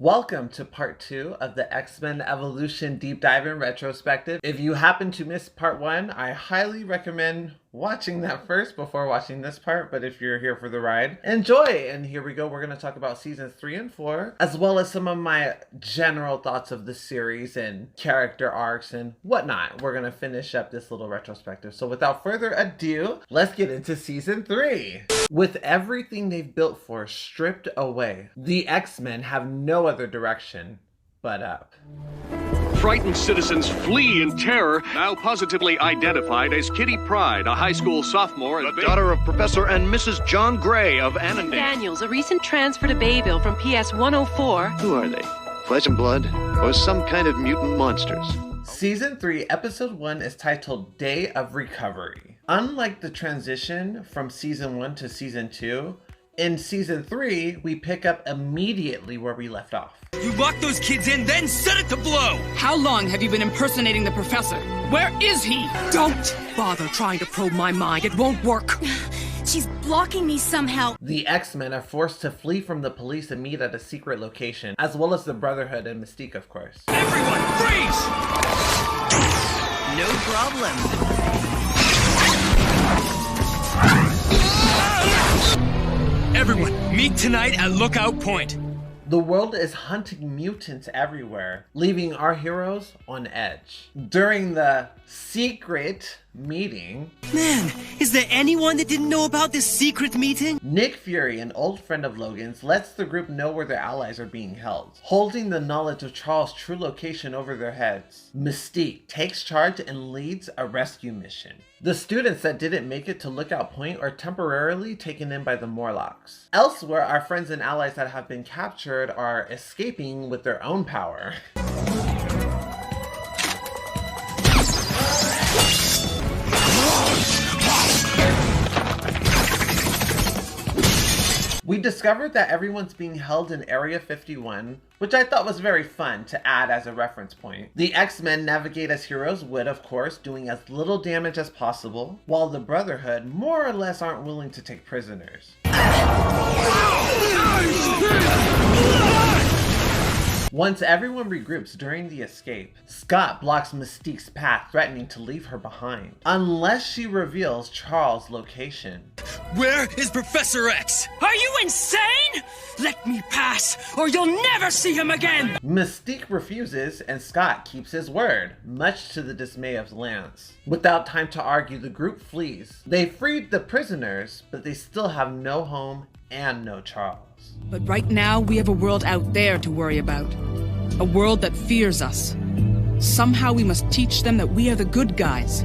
Welcome to part 2 of the X-Men Evolution Deep Dive in Retrospective. If you happen to miss part 1, I highly recommend watching that first before watching this part, but if you're here for the ride, enjoy! And here we go, we're going to talk about seasons 3 and 4, as well as some of my general thoughts of the series and character arcs and whatnot. We're going to finish up this little retrospective. So without further ado, let's get into season 3. With everything they've built for stripped away, the X-Men have no other direction but up. Frightened citizens flee in terror, now positively identified as Kitty Pryde, a high school sophomore and the daughter of Professor and Mrs. John Gray of Annandale. Daniels, a recent transfer to Bayville from PS 104. Who are they? Flesh and blood? Or some kind of mutant monsters? Season 3, Episode 1 is titled Day of Recovery. Unlike the transition from Season 1 to Season 2, in Season 3, we pick up immediately where we left off. You lock those kids in, then set it to blow! How long have you been impersonating the professor? Where is he? Don't bother trying to probe my mind. It won't work. She's blocking me somehow. The X-Men are forced to flee from the police and meet at a secret location, as well as the Brotherhood and Mystique, of course. Everyone, freeze! No problem. Everyone, meet tonight at Lookout Point. The world is hunting mutants everywhere, leaving our heroes on edge. During the secret meeting, Man, is there anyone that didn't know about this secret meeting? Nick Fury, an old friend of Logan's, lets the group know where their allies are being held, holding the knowledge of Charles' true location over their heads. Mystique takes charge and leads a rescue mission. The students that didn't make it to Lookout Point are temporarily taken in by the Morlocks. Elsewhere, our friends and allies that have been captured are escaping with their own power. We discovered that everyone's being held in Area 51, which I thought was very fun to add as a reference point. The X-Men navigate as heroes would, of course, doing as little damage as possible, while the Brotherhood more or less aren't willing to take prisoners. Once everyone regroups during the escape, Scott blocks Mystique's path, threatening to leave her behind, unless she reveals Charles' location. Where is Professor X? Are you insane? Let me pass, or you'll never see him again! Mystique refuses, and Scott keeps his word, much to the dismay of Lance. Without time to argue, the group flees. They freed the prisoners, but they still have no home and no Charles. But right now, we have a world out there to worry about. A world that fears us. Somehow we must teach them that we are the good guys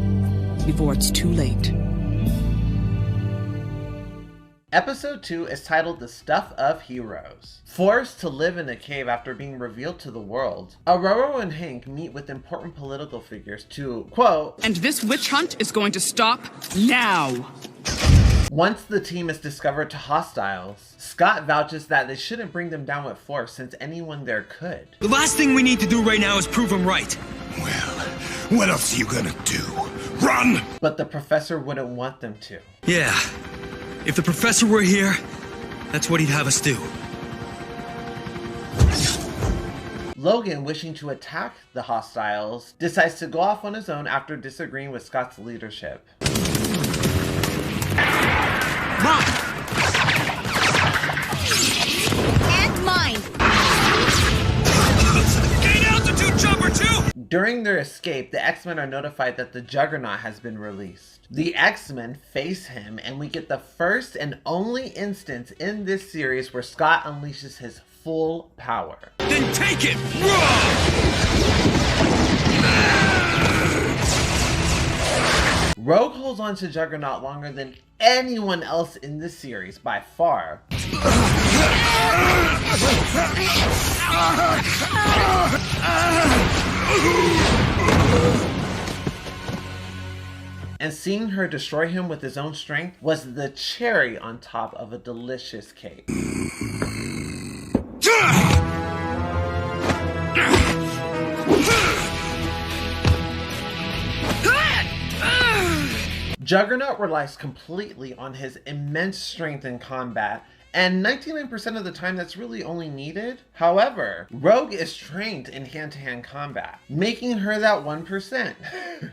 before it's too late. Episode 2 is titled The Stuff of Heroes. Forced to live in a cave after being revealed to the world, Aurora and Hank meet with important political figures to, quote, And this witch hunt is going to stop now. Once the team is discovered to hostiles, Scott vouches that they shouldn't bring them down with force since anyone there could. The last thing we need to do right now is prove him right. Well, what else are you gonna do? Run! But the professor wouldn't want them to. Yeah, if the professor were here, that's what he'd have us do. Logan, wishing to attack the hostiles, decides to go off on his own after disagreeing with Scott's leadership. And mine. Gain altitude jumper 2! During their escape, the X-Men are notified that the Juggernaut has been released. The X-Men face him, and we get the first and only instance in this series where Scott unleashes his full power. Then take it! Raw! Rogue holds on to Juggernaut longer than anyone else in this series by far. And seeing her destroy him with his own strength was the cherry on top of a delicious cake. Juggernaut relies completely on his immense strength in combat and 99% of the time that's really only needed. However, Rogue is trained in hand-to-hand combat, making her that 1%.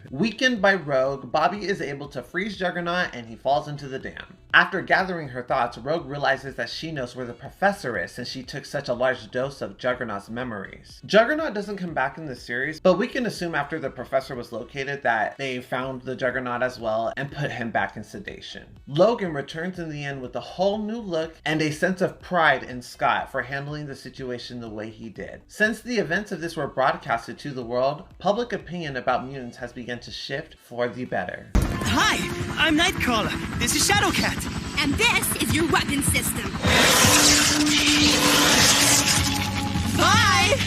Weakened by Rogue, Bobby is able to freeze Juggernaut and he falls into the dam. After gathering her thoughts, Rogue realizes that she knows where the professor is since she took such a large dose of Juggernaut's memories. Juggernaut doesn't come back in the series, but we can assume after the professor was located that they found the Juggernaut as well and put him back in sedation. Logan returns in the end with a whole new look and a sense of pride in Scott for handling the situation the way he did. Since the events of this were broadcasted to the world, public opinion about mutants has begun to shift for the better. Hi, I'm Nightcrawler. This is Shadowcat. And this is your weapon system. Bye!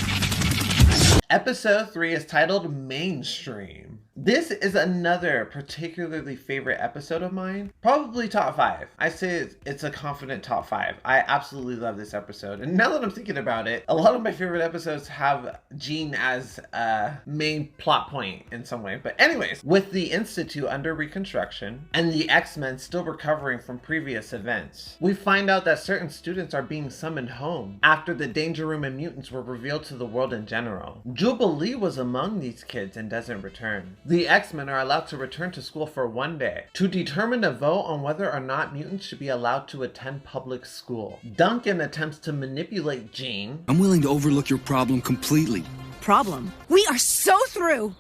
Episode 3 is titled Mainstream. This is another particularly favorite episode of mine. Probably top 5. I say it's a confident top 5. I absolutely love this episode. And now that I'm thinking about it, a lot of my favorite episodes have Jean as a main plot point in some way. But anyways, with the Institute under reconstruction and the X-Men still recovering from previous events, we find out that certain students are being summoned home after the Danger Room and mutants were revealed to the world in general. Jubilee was among these kids and doesn't return. The X-Men are allowed to return to school for 1 day to determine a vote on whether or not mutants should be allowed to attend public school. Duncan attempts to manipulate Jean. I'm willing to overlook your problem completely. Problem? We are so through!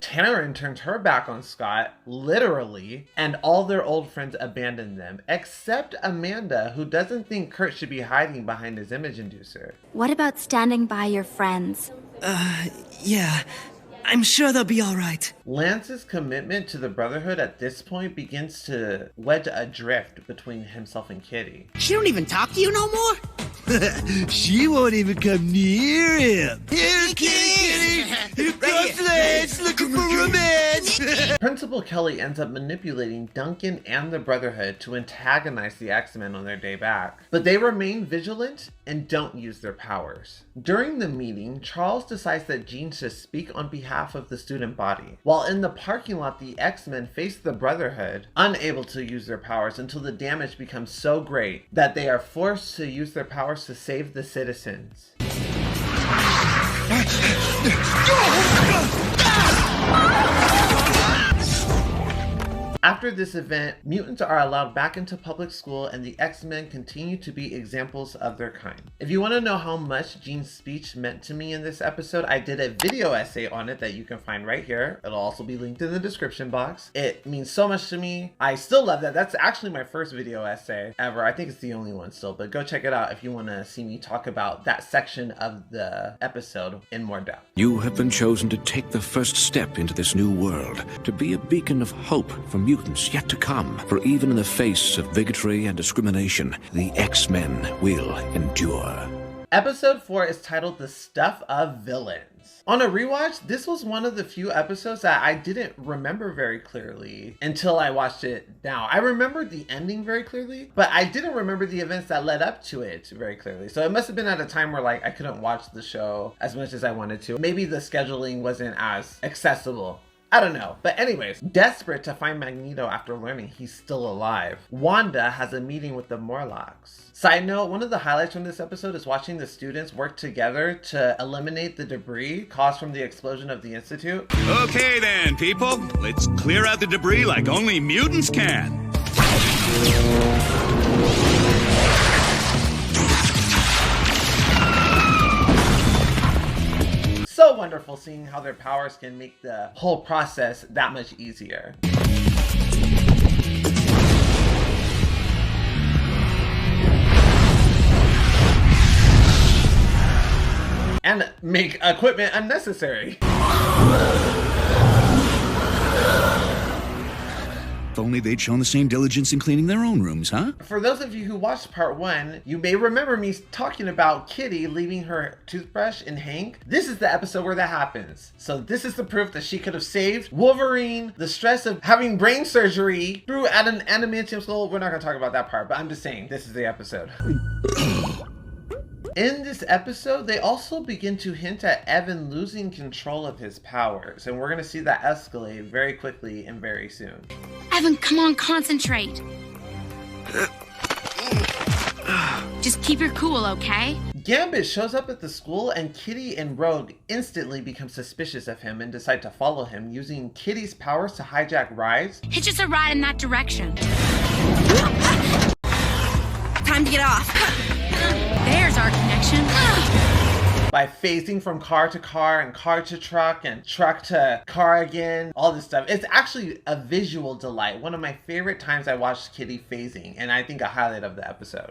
Taryn turns her back on Scott, literally, and all their old friends abandon them, except Amanda, who doesn't think Kurt should be hiding behind his image inducer. What about standing by your friends? Yeah. I'm sure they'll be all right. Lance's commitment to the Brotherhood at this point begins to wedge a drift between himself and Kitty. She don't even talk to you no more? She won't even come near him. Here, Kitty! Here comes Lance looking for romance! Principal Kelly ends up manipulating Duncan and the Brotherhood to antagonize the X-Men on their day back, but they remain vigilant and don't use their powers. During the meeting, Charles decides that Jean should speak on behalf of the student body. While in the parking lot, the X-Men face the Brotherhood, unable to use their powers until the damage becomes so great that they are forced to use their powers to save the citizens. After this event, mutants are allowed back into public school and the X-Men continue to be examples of their kind. If you want to know how much Jean's speech meant to me in this episode, I did a video essay on it that you can find right here. It'll also be linked in the description box. It means so much to me. I still love that. That's actually my first video essay ever. I think it's the only one still, but go check it out if you want to see me talk about that section of the episode in more depth. You have been chosen to take the first step into this new world, to be a beacon of hope for mutants yet to come. For even in the face of bigotry and discrimination, the X-Men will endure. Episode 4 is titled The Stuff of Villains. On a rewatch, this was one of the few episodes that I didn't remember very clearly until I watched it now. I remembered the ending very clearly, but I didn't remember the events that led up to it very clearly. So it must have been at a time where like I couldn't watch the show as much as I wanted to. Maybe the scheduling wasn't as accessible. I don't know. But anyways, desperate to find Magneto after learning he's still alive, Wanda has a meeting with the Morlocks. Side note, one of the highlights from this episode is watching the students work together to eliminate the debris caused from the explosion of the Institute. Okay then, people. Let's clear out the debris like only mutants can. So wonderful seeing how their powers can make the whole process that much easier. And make equipment unnecessary. If only they'd shown the same diligence in cleaning their own rooms, huh? For those of you who watched part 1, you may remember me talking about Kitty leaving her toothbrush in Hank. This is the episode where that happens. So this is the proof that she could have saved Wolverine, the stress of having brain surgery, threw at an adamantium skull. We're not gonna talk about that part, but I'm just saying, this is the episode. In this episode, they also begin to hint at Evan losing control of his powers, and we're going to see that escalate very quickly and very soon. Evan, come on, concentrate. Just keep your cool, okay? Gambit shows up at the school and Kitty and Rogue instantly become suspicious of him and decide to follow him, using Kitty's powers to hijack rides. Hitch us a ride in that direction. Time to get off. There's our connection. By phasing from car to car and car to truck and truck to car again, all this stuff. It's actually a visual delight. One of my favorite times I watched Kitty phasing, and I think a highlight of the episode.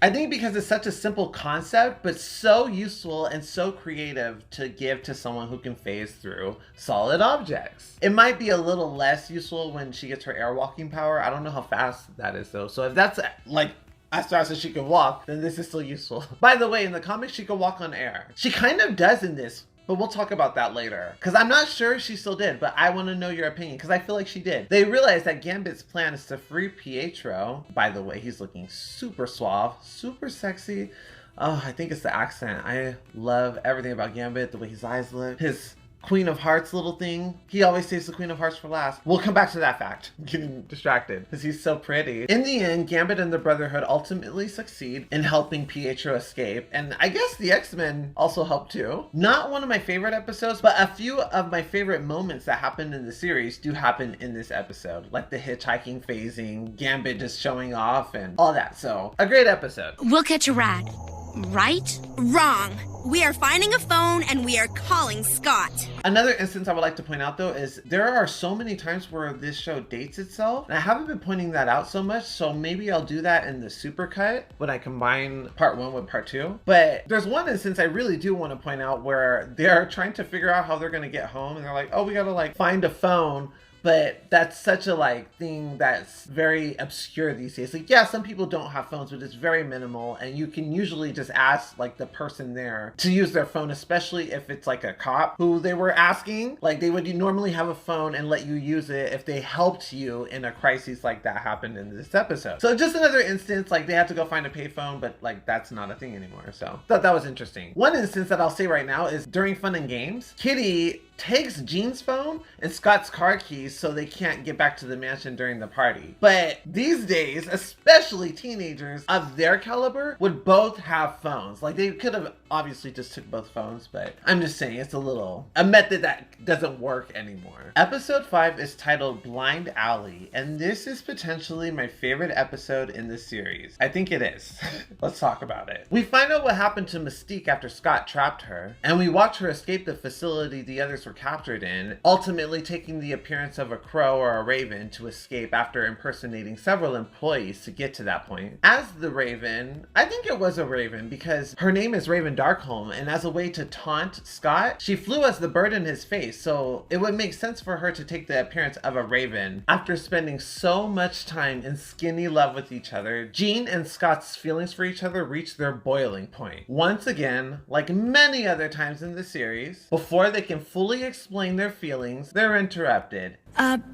I think because it's such a simple concept, but so useful and so creative to give to someone who can phase through solid objects. It might be a little less useful when she gets her airwalking power. I don't know how fast that is though. So if that's like as fast as she can walk, then this is still useful. By the way, in the comics, she can walk on air. She kind of does in this, but we'll talk about that later. Because I'm not sure she still did, but I want to know your opinion, because I feel like she did. They realized that Gambit's plan is to free Pietro. By the way, he's looking super suave, super sexy. Oh, I think it's the accent. I love everything about Gambit, the way his eyes look, his Queen of Hearts little thing. He always saves the Queen of Hearts for last. We'll come back to that fact. I'm getting distracted because he's so pretty. In the end, Gambit and the Brotherhood ultimately succeed in helping Pietro escape. And I guess the X-Men also help too. Not one of my favorite episodes, but a few of my favorite moments that happened in the series do happen in this episode. Like the hitchhiking phasing, Gambit just showing off and all that. So a great episode. We'll catch a ride. Right? Wrong. We are finding a phone and we are calling Scott. Another instance I would like to point out though is there are so many times where this show dates itself. And I haven't been pointing that out so much, so maybe I'll do that in the supercut when I combine part 1 with part 2. But there's one instance I really do want to point out where they're trying to figure out how they're going to get home and they're like, oh, we got to like find a phone. But that's such a like thing that's very obscure these days. Like, yeah, some people don't have phones, but it's very minimal. And you can usually just ask like the person there to use their phone, especially if it's like a cop who they were asking. Like they would normally have a phone and let you use it if they helped you in a crisis like that happened in this episode. So just another instance, like they had to go find a payphone, but like that's not a thing anymore. So thought that was interesting. One instance that I'll say right now is during Fun and Games, Kitty takes Jean's phone and Scott's car keys so they can't get back to the mansion during the party. But these days, especially teenagers of their caliber would both have phones. Like they could have obviously just took both phones, but I'm just saying it's a method that doesn't work anymore. Episode 5 is titled Blind Alley, and this is potentially my favorite episode in the series. I think it is. Let's talk about it. We find out what happened to Mystique after Scott trapped her, and we watch her escape the facility the others were captured in, ultimately taking the appearance of a crow or a raven to escape after impersonating several employees to get to that point. As the Raven, I think it was a raven because her name is Raven Darkholm, and as a way to taunt Scott, she flew as the bird in his face, so it would make sense for her to take the appearance of a raven. After spending so much time in skinny love with each other, Jean and Scott's feelings for each other reach their boiling point. Once again, like many other times in the series, before they can fully explain their feelings, they're interrupted.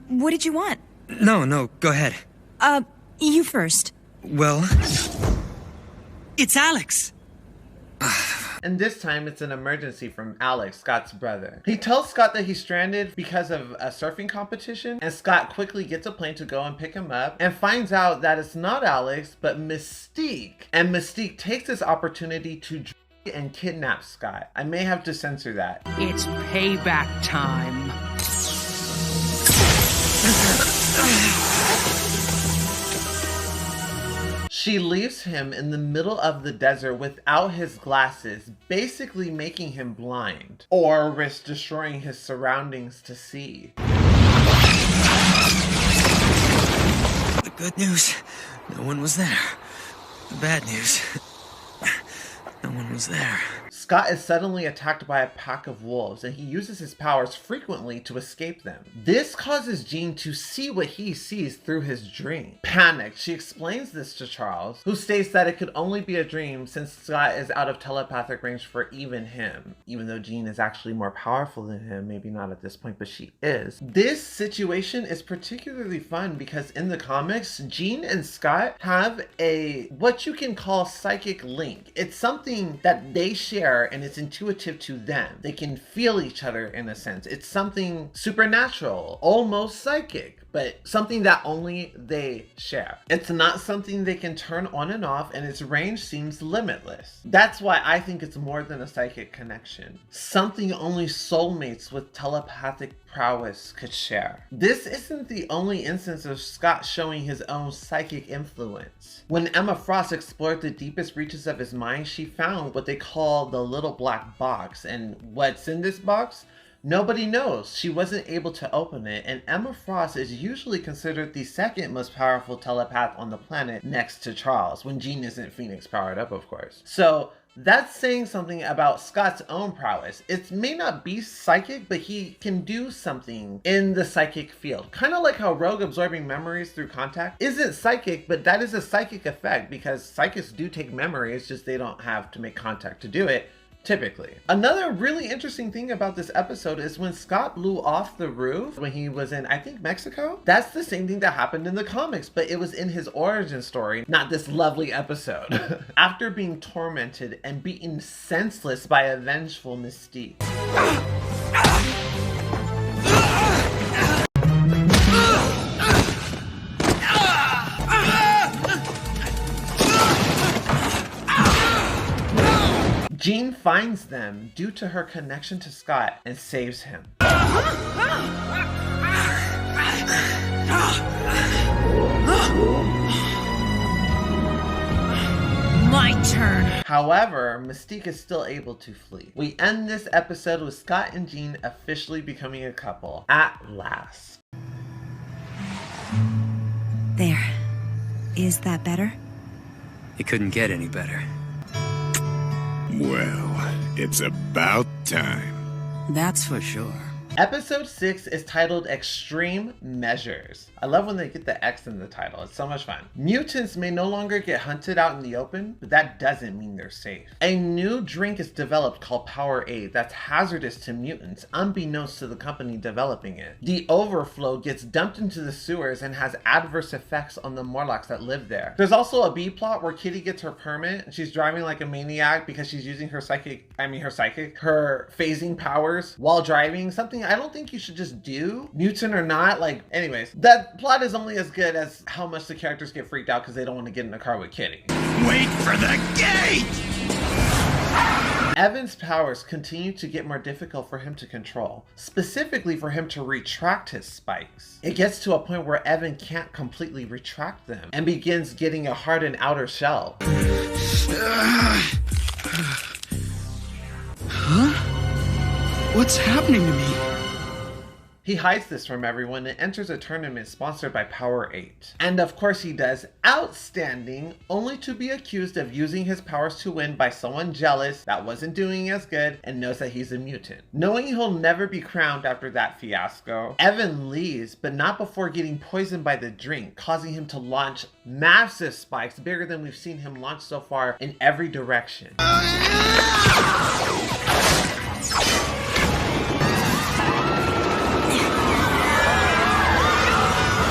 What did you want? No, go ahead. You first. Well, it's Alex. And this time it's an emergency from Alex, Scott's brother. He tells Scott that he's stranded because of a surfing competition, and Scott quickly gets a plane to go and pick him up and finds out that it's not Alex, but Mystique. And Mystique takes this opportunity to and kidnap Scott. I may have to censor that. It's payback time. She leaves him in the middle of the desert without his glasses, basically making him blind, or risk destroying his surroundings to see. The good news, no one was there. The bad news, no one was there. Scott is suddenly attacked by a pack of wolves, and he uses his powers frequently to escape them. This causes Jean to see what he sees through his dream. Panicked, she explains this to Charles, who states that it could only be a dream since Scott is out of telepathic range for even him. Even though Jean is actually more powerful than him, maybe not at this point, but she is. This situation is particularly fun because in the comics, Jean and Scott have a what you can call psychic link. It's something that they share share and it's intuitive to them. They can feel each other in a sense. It's something supernatural, almost psychic, but something that only they share. It's not something they can turn on and off, and its range seems limitless. That's why I think it's more than a psychic connection. Something only soulmates with telepathic prowess could share. This isn't the only instance of Scott showing his own psychic influence. When Emma Frost explored the deepest reaches of his mind, she found what they call the little black box, and what's in this box? Nobody knows. She wasn't able to open it, and Emma Frost is usually considered the second most powerful telepath on the planet next to Charles, when Jean isn't Phoenix powered up, of course. So that's saying something about Scott's own prowess. It may not be psychic, but he can do something in the psychic field. Kind of like how Rogue absorbing memories through contact isn't psychic, but that is a psychic effect because psychics do take memories, just they don't have to make contact to do it. Typically. Another really interesting thing about this episode is when Scott blew off the roof when he was in, I think, Mexico. That's the same thing that happened in the comics, but it was in his origin story, not this lovely episode. After being tormented and beaten senseless by a vengeful Mystique. Jean finds them due to her connection to Scott and saves him. My turn. However, Mystique is still able to flee. We end this episode with Scott and Jean officially becoming a couple. At last. There. Is that better? It couldn't get any better. Well, it's about time. That's for sure. Episode 6 is titled X-Treme Measures. I love when they get the X in the title. It's so much fun. Mutants may no longer get hunted out in the open, but that doesn't mean they're safe. A new drink is developed called Powerade that's hazardous to mutants, unbeknownst to the company developing it. The overflow gets dumped into the sewers and has adverse effects on the Morlocks that live there. There's also a B plot where Kitty gets her permit and she's driving like a maniac because she's using her phasing powers while driving, something I don't think you should just do, mutant or not. Like, anyways, that plot is only as good as how much the characters get freaked out because they don't want to get in a car with Kitty. Wait for the gate! Evan's powers continue to get more difficult for him to control, specifically for him to retract his spikes. It gets to a point where Evan can't completely retract them and begins getting a hardened outer shell. Huh? What's happening to me? He hides this from everyone and enters a tournament sponsored by Power8. And of course he does outstanding, only to be accused of using his powers to win by someone jealous that wasn't doing as good and knows that he's a mutant. Knowing he'll never be crowned after that fiasco, Evan leaves, but not before getting poisoned by the drink, causing him to launch massive spikes bigger than we've seen him launch so far in every direction.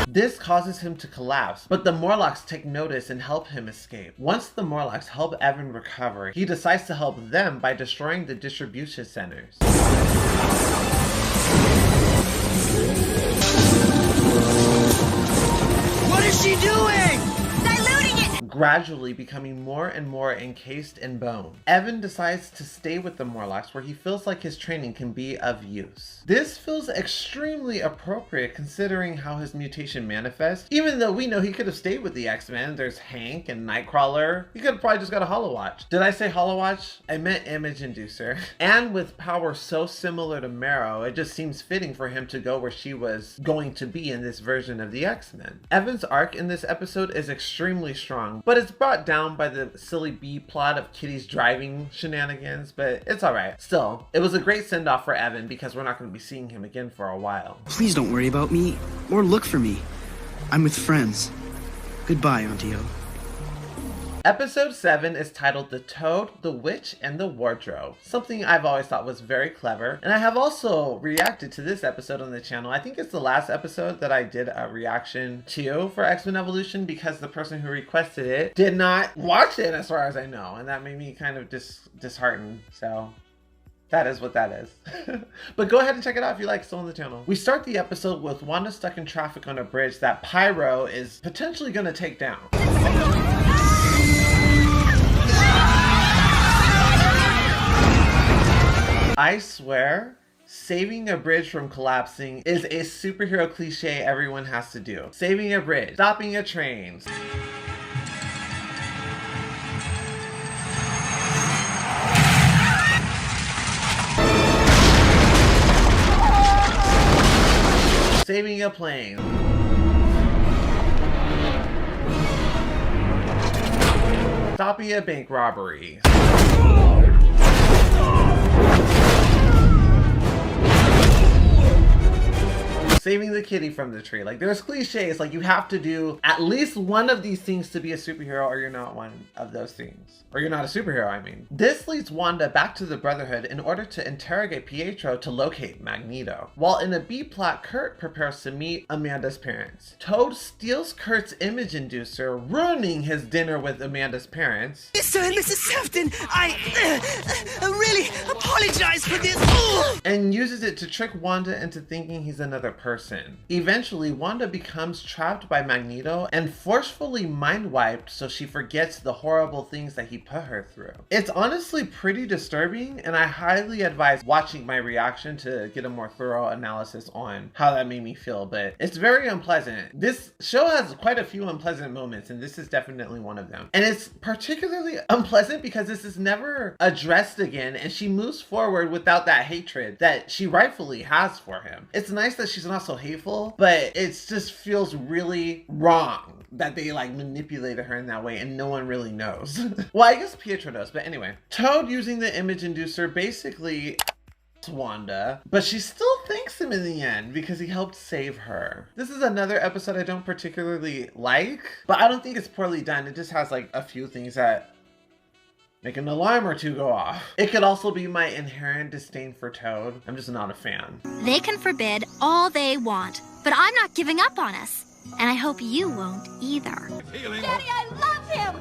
This causes him to collapse, but the Morlocks take notice and help him escape. Once the Morlocks help Evan recover, he decides to help them by destroying the distribution centers. What is she doing? Diluting it! Gradually becoming more and more encased in bone. Evan decides to stay with the Morlocks where he feels like his training can be of use. This feels extremely appropriate considering how his mutation manifests, even though we know he could have stayed with the X-Men. There's Hank and Nightcrawler. He could have probably just got a Holowatch. Did I say Holowatch? I meant Image Inducer. And with power so similar to Marrow, it just seems fitting for him to go where she was going to be in this version of the X-Men. Evan's arc in this episode is extremely strong, but it's brought down by the silly B plot of Kitty's driving shenanigans, but it's alright. Still, it was a great send-off for Evan because we're not going to be seeing him again for a while. Please don't worry about me, or look for me. I'm with friends. Goodbye, Auntie O. Episode 7 is titled The Toad, the Witch, and the Wardrobe. Something I've always thought was very clever. And I have also reacted to this episode on the channel. I think it's the last episode that I did a reaction to for X-Men Evolution because the person who requested it did not watch it as far as I know. And that made me kind of disheartened. So that is what that is. But go ahead and check it out if you like, still on the channel. We start the episode with Wanda stuck in traffic on a bridge that Pyro is potentially going to take down. I swear, saving a bridge from collapsing is a superhero cliche everyone has to do. Saving a bridge, stopping a train. Saving a plane. Stopping a bank robbery. Saving the kitty from the tree. Like, there's cliches, like you have to do at least one of these things to be a superhero, or you're not one of those things. Or you're not a superhero, I mean. This leads Wanda back to the Brotherhood in order to interrogate Pietro to locate Magneto. While in a B-plot, Kurt prepares to meet Amanda's parents. Toad steals Kurt's image inducer, ruining his dinner with Amanda's parents. Mr. and Mrs. Sefton, I really apologize for this. And uses it to trick Wanda into thinking he's another person. Eventually, Wanda becomes trapped by Magneto and forcefully mind-wiped so she forgets the horrible things that he put her through. It's honestly pretty disturbing, and I highly advise watching my reaction to get a more thorough analysis on how that made me feel, but it's very unpleasant. This show has quite a few unpleasant moments, and this is definitely one of them. And it's particularly unpleasant because this is never addressed again, and she moves forward without that hatred that she rightfully has for him. It's nice that she's not so hateful, but it just feels really wrong that they like manipulated her in that way and no one really knows. Well, I guess Pietro knows, but anyway. Toad using the image inducer basically Wanda, but she still thanks him in the end because he helped save her. This is another episode I don't particularly like, but I don't think it's poorly done. It just has like a few things that make an alarm or two go off. It could also be my inherent disdain for Toad. I'm just not a fan. They can forbid all they want, but I'm not giving up on us. And I hope you won't either. Daddy, I love him!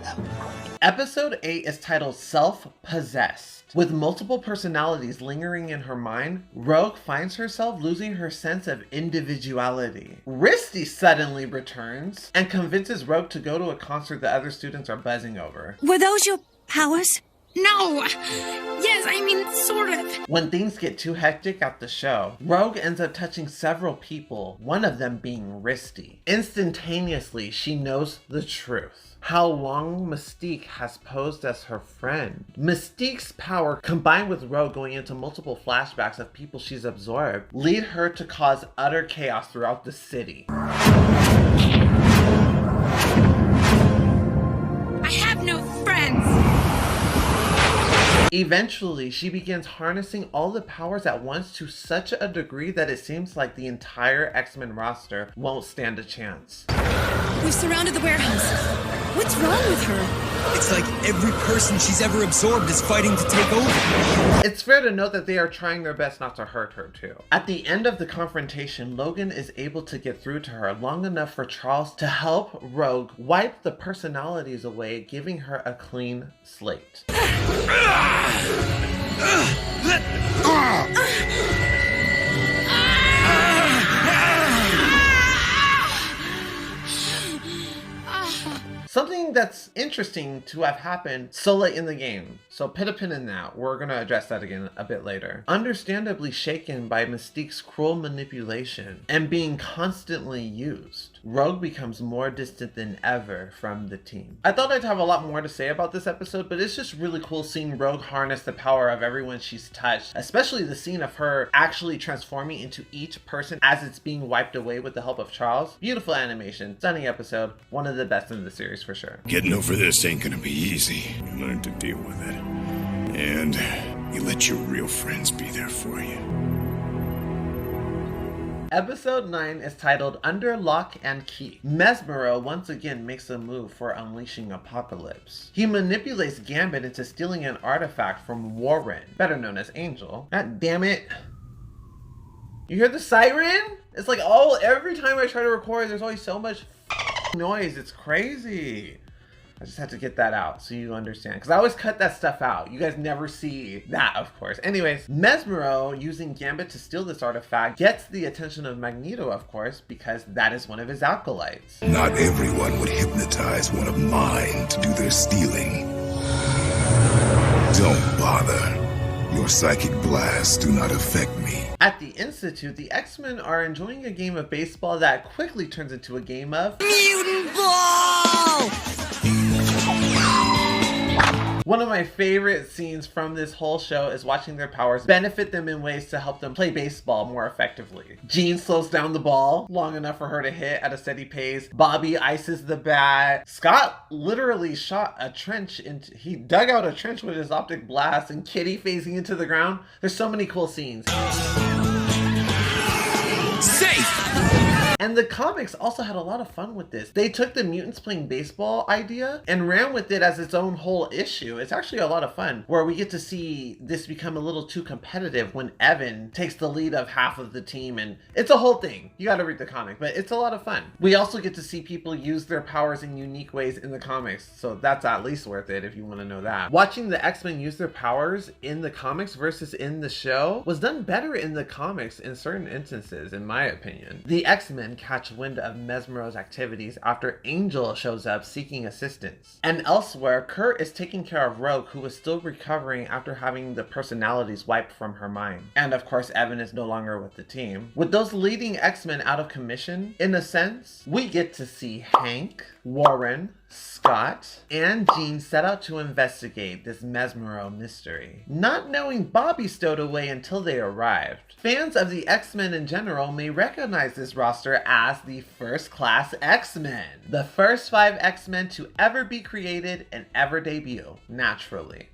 Episode 8 is titled Self-Possessed. With multiple personalities lingering in her mind, Rogue finds herself losing her sense of individuality. Risty suddenly returns and convinces Rogue to go to a concert the other students are buzzing over. Were those your powers? No! Yes, I mean, sort of. When things get too hectic at the show, Rogue ends up touching several people, one of them being Risty. Instantaneously, she knows the truth. How long Mystique has posed as her friend. Mystique's power, combined with Rogue going into multiple flashbacks of people she's absorbed, lead her to cause utter chaos throughout the city. I have no friends! Eventually, she begins harnessing all the powers at once to such a degree that it seems like the entire X-Men roster won't stand a chance. We've surrounded the warehouse. What's wrong with her? It's like every person she's ever absorbed is fighting to take over. It's fair to note that they are trying their best not to hurt her too. At the end of the confrontation, Logan is able to get through to her long enough for Charles to help Rogue wipe the personalities away, giving her a clean slate. Something that's interesting to have happened so late in the game. So put a pin in that. We're going to address that again a bit later. Understandably shaken by Mystique's cruel manipulation and being constantly used, Rogue becomes more distant than ever from the team. I thought I'd have a lot more to say about this episode, but it's just really cool seeing Rogue harness the power of everyone she's touched, especially the scene of her actually transforming into each person as it's being wiped away with the help of Charles. Beautiful animation, stunning episode, one of the best in the series for sure. Getting over this ain't gonna be easy. You learn to deal with it. And you let your real friends be there for you. Episode 9 is titled Under Lock and Key. Mesmero once again makes a move for unleashing Apokolyspe. He manipulates Gambit into stealing an artifact from Warren, better known as Angel. God damn it. You hear the siren? It's like, oh, every time I try to record, there's always so much noise. It's crazy. I just had to get that out so you understand, because I always cut that stuff out. You guys never see that, of course. Anyways, Mesmero, using Gambit to steal this artifact, gets the attention of Magneto, of course, because that is one of his acolytes. Not everyone would hypnotize one of mine to do their stealing. Don't bother. Your psychic blasts do not affect me. At the Institute, the X-Men are enjoying a game of baseball that quickly turns into a game of Mutant Ball! One of my favorite scenes from this whole show is watching their powers benefit them in ways to help them play baseball more effectively. Jean slows down the ball long enough for her to hit at a steady pace. Bobby ices the bat. Scott literally shot a trench he dug out a trench with his optic blast, and Kitty phasing into the ground. There's so many cool scenes. Safe! And the comics also had a lot of fun with this. They took the mutants playing baseball idea and ran with it as its own whole issue. It's actually a lot of fun, where we get to see this become a little too competitive when Evan takes the lead of half of the team, and it's a whole thing. You gotta read the comic, but it's a lot of fun. We also get to see people use their powers in unique ways in the comics, so that's at least worth it if you want to know that. Watching the X-Men use their powers in the comics versus in the show was done better in the comics in certain instances, in my opinion. The X-Men catch wind of Mesmero's activities after Angel shows up seeking assistance. And elsewhere, Kurt is taking care of Rogue, who is still recovering after having the personalities wiped from her mind. And of course, Evan is no longer with the team. With those leading X-Men out of commission, in a sense, we get to see Hank, Warren, Scott, and Jean set out to investigate this Mesmero mystery, not knowing Bobby stowed away until they arrived. Fans of the X-Men in general may recognize this roster as the First Class X-Men, the first 5 X-Men to ever be created and ever debut, naturally.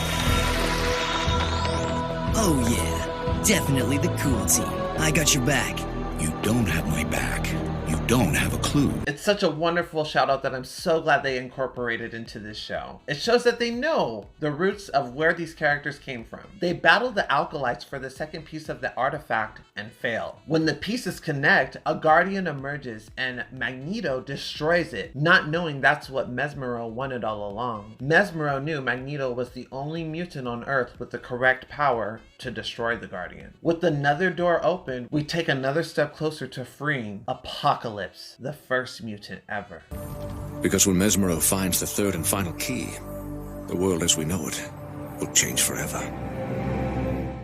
Oh yeah, definitely the cool team. I got your back. You don't have my back. You don't have a clue. It's such a wonderful shout out that I'm so glad they incorporated into this show. It shows that they know the roots of where these characters came from. They battle the Alkalites for the second piece of the artifact and fail. When the pieces connect, a Guardian emerges and Magneto destroys it, not knowing that's what Mesmero wanted all along. Mesmero knew Magneto was the only mutant on Earth with the correct power to destroy the Guardian. With another door open, we take another step closer to freeing Apokolyspe, the first mutant ever. Because when Mesmero finds the third and final key, the world as we know it will change forever.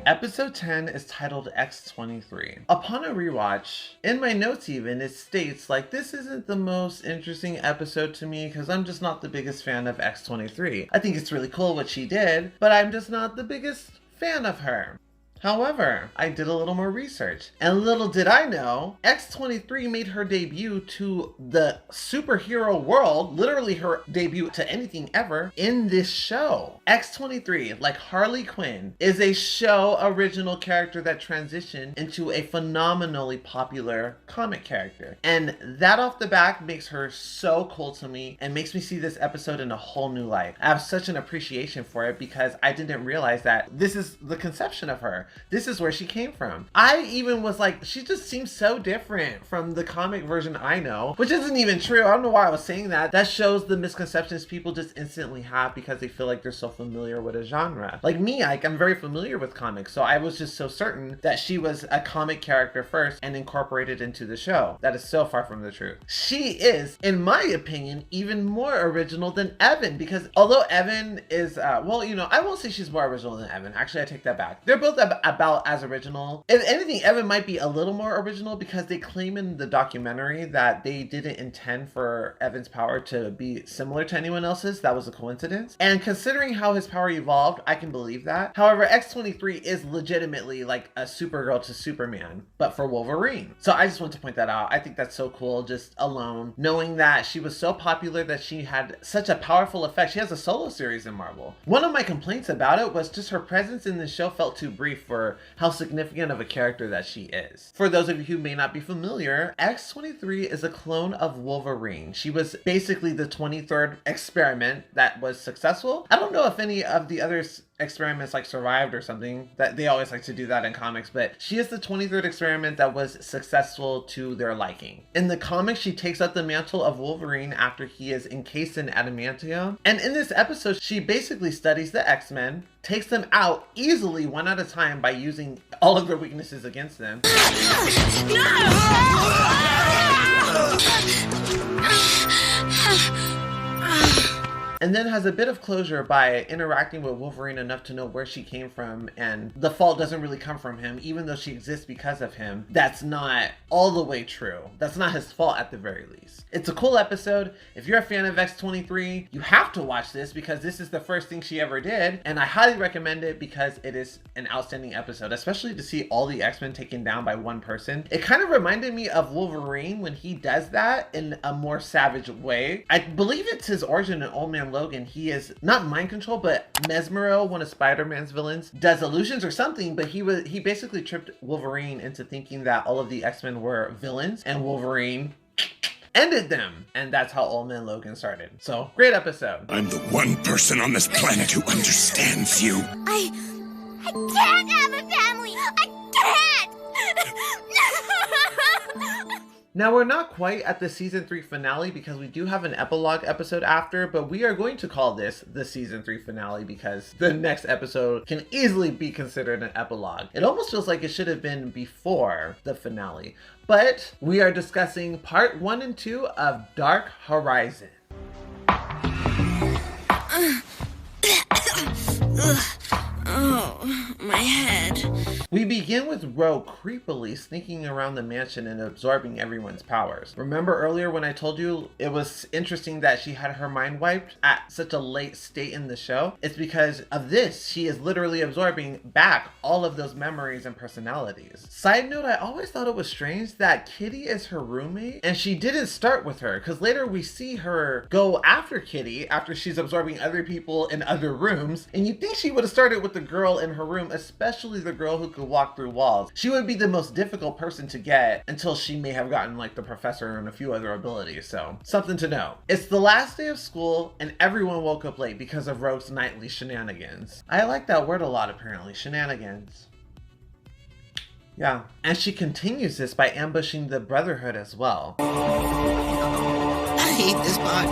Episode 10 is titled X-23. Upon a rewatch, in my notes even, it states like this isn't the most interesting episode to me because I'm just not the biggest fan of X-23. I think it's really cool what she did, but I'm just not the biggest fan of her. However, I did a little more research, and little did I know, X-23 made her debut to the superhero world, literally her debut to anything ever, in this show. X-23, like Harley Quinn, is a show original character that transitioned into a phenomenally popular comic character. And that off the back makes her so cool to me and makes me see this episode in a whole new light. I have such an appreciation for it because I didn't realize that this is the conception of her. This is where she came from. I even was like, she just seems so different from the comic version I know, which isn't even true. I don't know why I was saying that. That shows the misconceptions people just instantly have because they feel like they're so familiar with a genre. Like me, I'm very familiar with comics, so I was just so certain that she was a comic character first and incorporated into the show. That is so far from the truth. She is, in my opinion, even more original than Evan, because although Evan is, well, you know, I won't say she's more original than Evan. Actually, I take that back. They're both about as original. If anything, Evan might be a little more original because they claim in the documentary that they didn't intend for Evan's power to be similar to anyone else's. That was a coincidence. And considering how his power evolved, I can believe that. However, X-23 is legitimately like a Supergirl to Superman, but for Wolverine. So I just want to point that out. I think that's so cool, just alone, knowing that she was so popular that she had such a powerful effect. She has a solo series in Marvel. One of my complaints about it was just her presence in the show felt too brief for how significant of a character that she is. For those of you who may not be familiar, X-23 is a clone of Wolverine. She was basically the 23rd experiment that was successful. I don't know if any of the other experiments like survived or something, that they always like to do that in comics, but she is the 23rd experiment that was successful to their liking. In the comics, she takes up the mantle of Wolverine after he is encased in adamantium, and in this episode she basically studies the X-Men, takes them out easily one at a time by using all of their weaknesses against them. And then has a bit of closure by interacting with Wolverine enough to know where she came from, and the fault doesn't really come from him, even though she exists because of him. That's not all the way true. That's not his fault at the very least. It's a cool episode. If you're a fan of X-23, you have to watch this because this is the first thing she ever did, and I highly recommend it because it is an outstanding episode, especially to see all the X-Men taken down by one person. It kind of reminded me of Wolverine when he does that in a more savage way. I believe it's his origin in Old Man Logan. He is not mind control, but Mesmero, one of Spider-Man's villains, does illusions or something, but he basically tripped Wolverine into thinking that all of the X-Men were villains, and Wolverine ended them, and that's how Old Man Logan started. So great episode. I'm the one person on this planet who understands you. I can't have a family. I can't. Now, we're not quite at the season 3 finale because we do have an epilogue episode after, but we are going to call this the season 3 finale because the next episode can easily be considered an epilogue. It almost feels like it should have been before the finale, but we are discussing part 1 and 2 of Dark Horizon. Oh, my head. We begin with Rogue creepily sneaking around the mansion and absorbing everyone's powers. Remember earlier when I told you it was interesting that she had her mind wiped at such a late state in the show? It's because of this. She is literally absorbing back all of those memories and personalities. Side note, I always thought it was strange that Kitty is her roommate and she didn't start with her, because later we see her go after Kitty after she's absorbing other people in other rooms, and you'd think she would have started with the girl in her room, especially the girl who could walk through walls. She would be the most difficult person to get until she may have gotten like the professor and a few other abilities, so something to know. It's the last day of school and everyone woke up late because of Rogue's nightly shenanigans. I like that word a lot apparently, shenanigans. Yeah, and she continues this by ambushing the Brotherhood as well. I hate this part.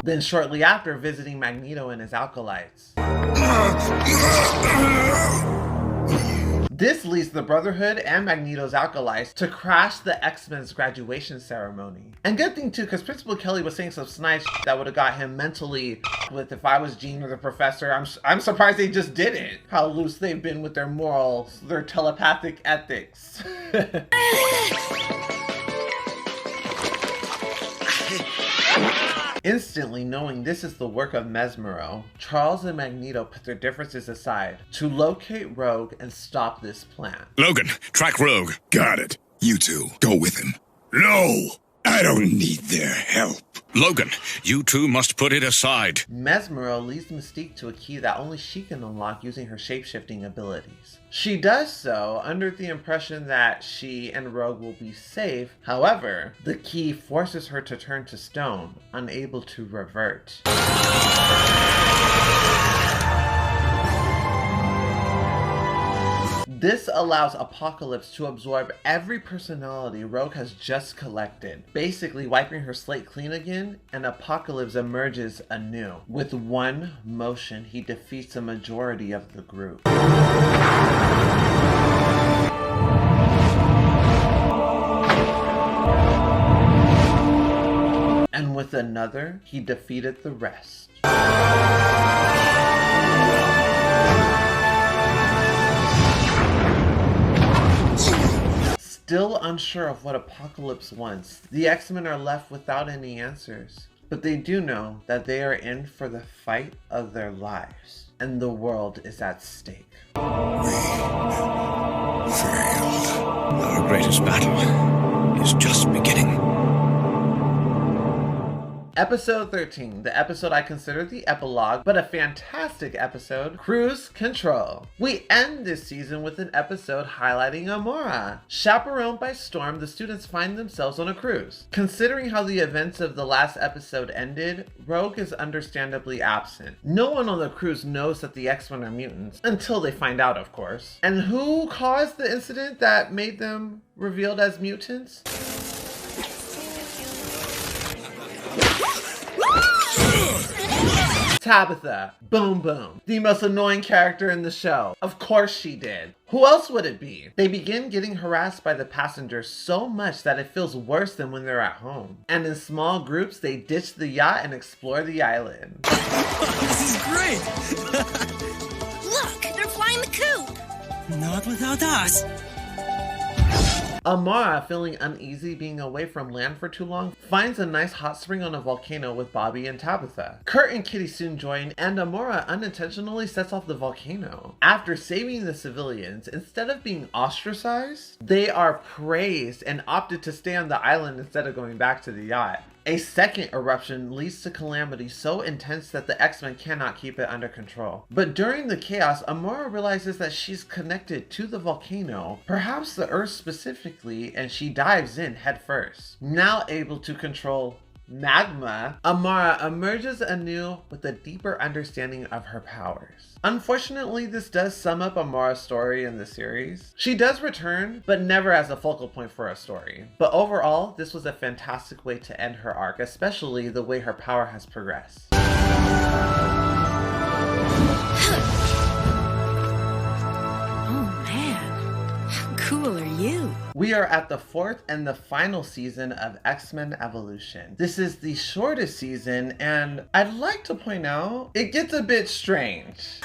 Then shortly after, visiting Magneto and his acolytes. This leads the Brotherhood and Magneto's acolytes to crash the X-Men's graduation ceremony. And good thing too, because Principal Kelly was saying some snide shit that would have got him mentally with if I was Jean or the Professor. I'm surprised they just didn't. How loose they've been with their morals, their telepathic ethics. Instantly knowing this is the work of Mesmero, Charles and Magneto put their differences aside to locate Rogue and stop this plan. Logan, track Rogue. Got it. You two, go with him. No! I don't need their help. Logan, you two must put it aside. Mesmero leads Mystique to a key that only she can unlock using her shape-shifting abilities. She does so under the impression that she and Rogue will be safe. However, the key forces her to turn to stone, unable to revert. This allows Apokolyspe to absorb every personality Rogue has just collected, basically wiping her slate clean again, and Apokolyspe emerges anew. With one motion, he defeats a majority of the group. And with another, he defeated the rest. Still unsure of what Apokolyspe wants, the X-Men are left without any answers. But they do know that they are in for the fight of their lives, and the world is at stake. We failed. Our greatest battle is just beginning. Episode 13, the episode I consider the epilogue, but a fantastic episode, Cruise Control. We end this season with an episode highlighting Amora. Chaperoned by Storm, the students find themselves on a cruise. Considering how the events of the last episode ended, Rogue is understandably absent. No one on the cruise knows that the X-Men are mutants, until they find out, of course. And who caused the incident that made them revealed as mutants? Tabitha. Boom boom. The most annoying character in the show. Of course she did. Who else would it be? They begin getting harassed by the passengers so much that it feels worse than when they're at home. And in small groups, they ditch the yacht and explore the island. This is great! Look, they're flying the coop! Not without us. Amara, feeling uneasy being away from land for too long, finds a nice hot spring on a volcano with Bobby and Tabitha. Kurt and Kitty soon join, and Amara unintentionally sets off the volcano. After saving the civilians, instead of being ostracized, they are praised and opted to stay on the island instead of going back to the yacht. A second eruption leads to calamity so intense that the X-Men cannot keep it under control. But during the chaos, Amora realizes that she's connected to the volcano, perhaps the Earth specifically, and she dives in headfirst. Now able to control magma, Amara emerges anew with a deeper understanding of her powers. Unfortunately, this does sum up Amara's story in the series. She does return, but never as a focal point for a story. But overall, this was a fantastic way to end her arc, especially the way her power has progressed. Cool are you? We are at the fourth and the final season of X-Men Evolution. This is the shortest season, and I'd like to point out, it gets a bit strange.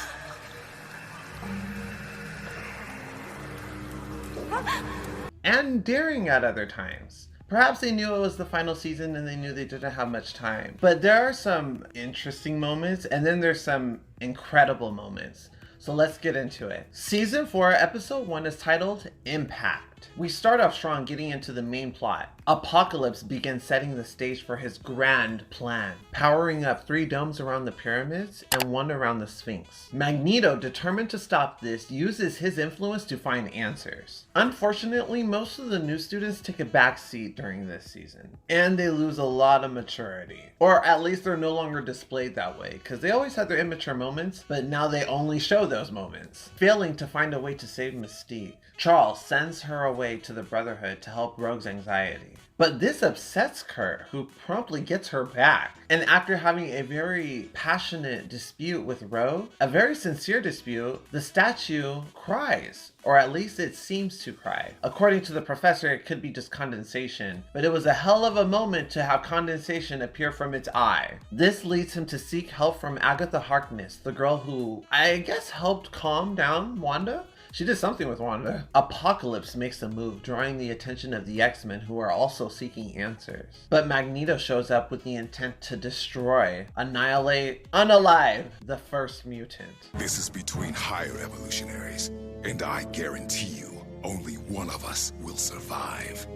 And daring at other times. Perhaps they knew it was the final season and they knew they didn't have much time. But there are some interesting moments, and then there's some incredible moments. So let's get into it. Season 4, episode 1 is titled Impact. We start off strong getting into the main plot. Apokolyspe begins setting the stage for his grand plan, powering up 3 domes around the pyramids and 1 around the Sphinx. Magneto, determined to stop this, uses his influence to find answers. Unfortunately, most of the new students take a back seat during this season, and they lose a lot of maturity. Or at least they're no longer displayed that way, because they always had their immature moments, but now they only show those moments. Failing to find a way to save Mystique, Charles sends her away to the Brotherhood to help Rogue's anxiety. But this upsets Kurt, who promptly gets her back. And after having a very passionate dispute with Rogue, a very sincere dispute, the statue cries. Or at least it seems to cry. According to the professor, it could be just condensation, but it was a hell of a moment to have condensation appear from its eye. This leads him to seek help from Agatha Harkness, the girl who, I guess, helped calm down Wanda? She did something with Wanda. Apokolyspe makes a move, drawing the attention of the X-Men, who are also seeking answers. But Magneto shows up with the intent to destroy, annihilate, unalive the first mutant. This is between higher evolutionaries, and I guarantee you, only one of us will survive.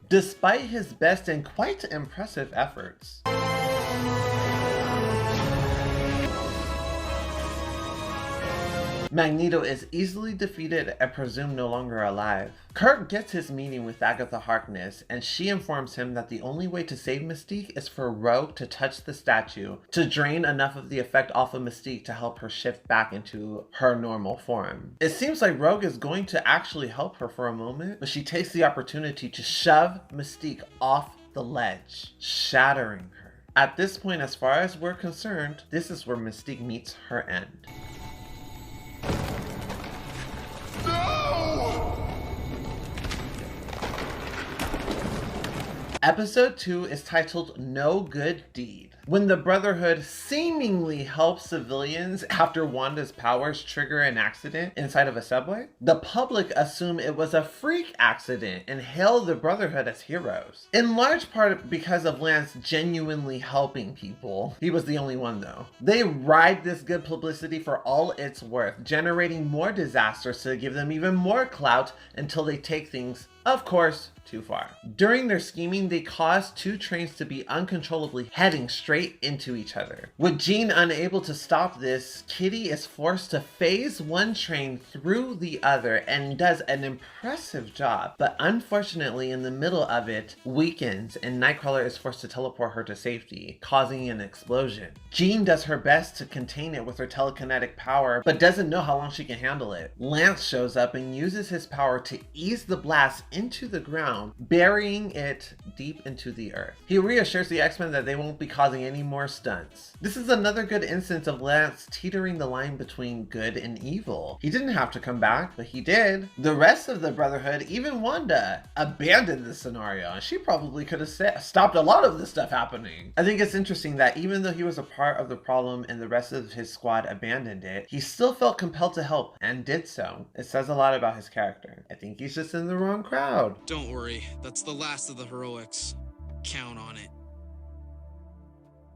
Despite his best and quite impressive efforts, Magneto is easily defeated and presumed no longer alive. Kurt gets his meeting with Agatha Harkness, and she informs him that the only way to save Mystique is for Rogue to touch the statue to drain enough of the effect off of Mystique to help her shift back into her normal form. It seems like Rogue is going to actually help her for a moment, but she takes the opportunity to shove Mystique off the ledge, shattering her. At this point, as far as we're concerned, this is where Mystique meets her end. Episode 2 is titled No Good Deed. When the Brotherhood seemingly helps civilians after Wanda's powers trigger an accident inside of a subway, the public assume it was a freak accident and hail the Brotherhood as heroes. In large part because of Lance genuinely helping people. He was the only one though. They ride this good publicity for all it's worth, generating more disasters to give them even more clout until they take things, of course, too far. During their scheming, they caused two trains to be uncontrollably heading straight into each other. With Jean unable to stop this, Kitty is forced to phase one train through the other and does an impressive job, but unfortunately in the middle of it weakens and Nightcrawler is forced to teleport her to safety, causing an explosion. Jean does her best to contain it with her telekinetic power, but doesn't know how long she can handle it. Lance shows up and uses his power to ease the blast into the ground, burying it deep into the earth. He reassures the X-Men that they won't be causing any more stunts. This is another good instance of Lance teetering the line between good and evil. He didn't have to come back, but he did. The rest of the Brotherhood, even Wanda, abandoned the scenario, and she probably could have stopped a lot of this stuff happening. I think it's interesting that even though he was a part of the problem and the rest of his squad abandoned it, he still felt compelled to help and did so. It says a lot about his character. I think he's just in the wrong crowd. Don't worry, that's the last of the heroics. Count on it.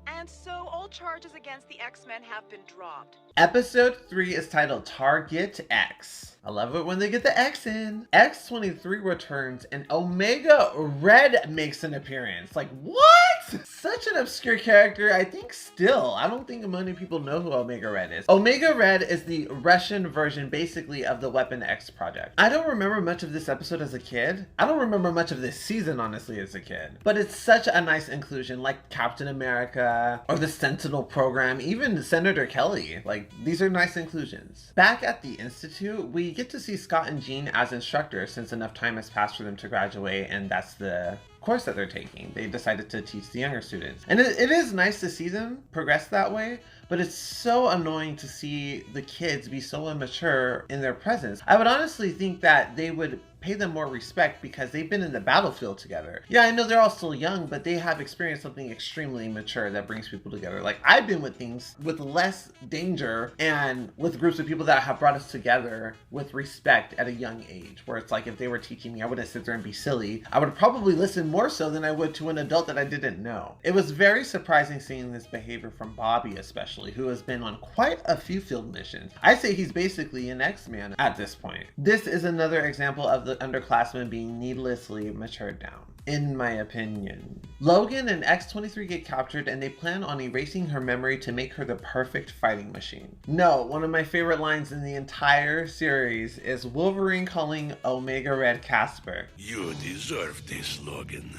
And so all charges against the X-Men have been dropped. Episode 3 is titled Target X. I love it when they get the X in. X-23 returns and Omega Red makes an appearance. Like, what? Such an obscure character. I think still, I don't think many people know who Omega Red is. Omega Red is the Russian version basically of the Weapon X project. I don't remember much of this episode as a kid. I don't remember much of this season, honestly, as a kid. But it's such a nice inclusion, like Captain America or the Sentinel program, even Senator Kelly. Like, these are nice inclusions. Back at the Institute, we get to see Scott and Jean as instructors since enough time has passed for them to graduate, and that's the course that they're taking. They decided to teach the younger students. And it is nice to see them progress that way, but it's so annoying to see the kids be so immature in their presence. I would honestly think that they would pay them more respect because they've been in the battlefield together. Yeah, I know they're all still young, but they have experienced something extremely mature that brings people together. Like, I've been with things with less danger and with groups of people that have brought us together with respect at a young age, where it's like if they were teaching me, I wouldn't sit there and be silly. I would probably listen more so than I would to an adult that I didn't know. It was very surprising seeing this behavior from Bobby especially, who has been on quite a few field missions. I say he's basically an X-Man at this point. This is another example of the underclassmen being needlessly matured down, in my opinion. Logan and X-23 get captured and they plan on erasing her memory to make her the perfect fighting machine. No, one of my favorite lines in the entire series is Wolverine calling Omega Red Casper. You deserve this, Logan.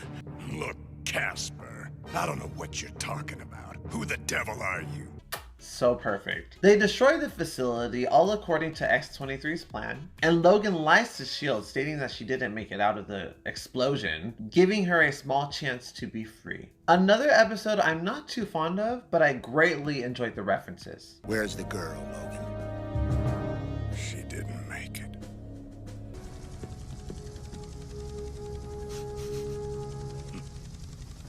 Look, Casper, I don't know what you're talking about. Who the devil are you? So perfect. They destroy the facility, all according to X-23's plan, and Logan lies to S.H.I.E.L.D., stating that she didn't make it out of the explosion, giving her a small chance to be free. Another episode I'm not too fond of, but I greatly enjoyed the references. Where's the girl, Logan? She didn't make it.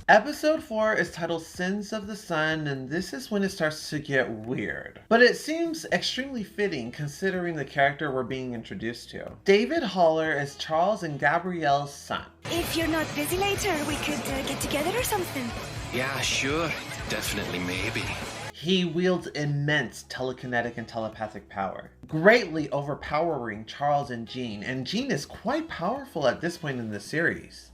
Episode 4 is titled Sins of the Sun, and this is when it starts to get weird. But it seems extremely fitting considering the character we're being introduced to. David Haller is Charles and Gabrielle's son. If you're not busy later, we could get together or something. Yeah, sure. Definitely, maybe. He wields immense telekinetic and telepathic power, greatly overpowering Charles and Jean is quite powerful at this point in the series.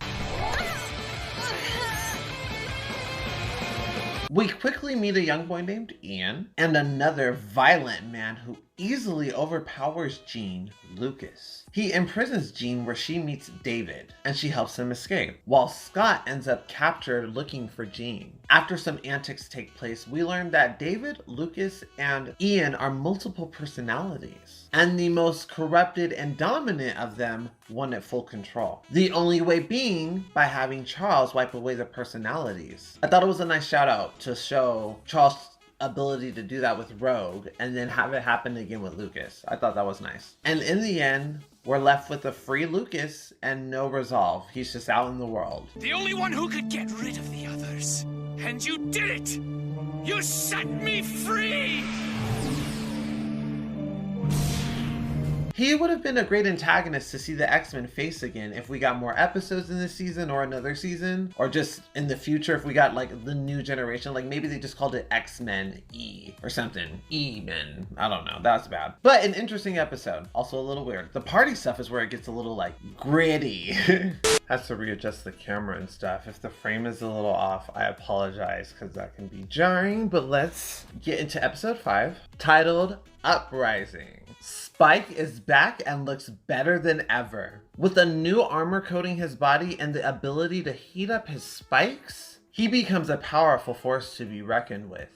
We quickly meet a young boy named Ian and another violent man who easily overpowers Jean, Lucas. He imprisons Jean where she meets David and she helps him escape, while Scott ends up captured looking for Jean. After some antics take place, we learn that David, Lucas, and Ian are multiple personalities, and the most corrupted and dominant of them wanted full control. The only way being by having Charles wipe away the personalities. I thought it was a nice shout out to show Charles' ability to do that with Rogue and then have it happen again with Lucas. I thought that was nice. And in the end, we're left with a free Lucas and no resolve. He's just out in the world. The only one who could get rid of the others. And you did it! You set me free! He would have been a great antagonist to see the X-Men face again if we got more episodes in this season or another season, or just in the future if we got like the new generation, like maybe they just called it X-Men E or something. E-Men. I don't know. That's bad. But an interesting episode. Also a little weird. The party stuff is where it gets a little like gritty. Has to readjust the camera and stuff. If the frame is a little off, I apologize because that can be jarring, but let's get into episode 5 titled Uprising. Spike is back and looks better than ever. With a new armor coating his body and the ability to heat up his spikes, he becomes a powerful force to be reckoned with.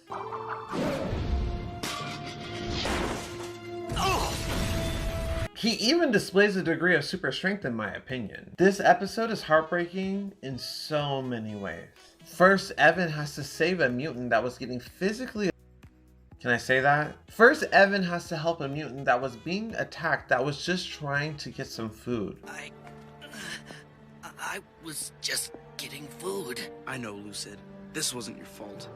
He even displays a degree of super strength in my opinion. This episode is heartbreaking in so many ways. First, Evan has to save a mutant that was getting physically... Can I say that? First, Evan has to help a mutant that was being attacked that was just trying to get some food. I was just getting food. I know, Lucid. This wasn't your fault.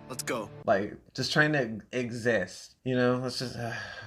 Let's go. Like, just trying to exist, you know? Let's just,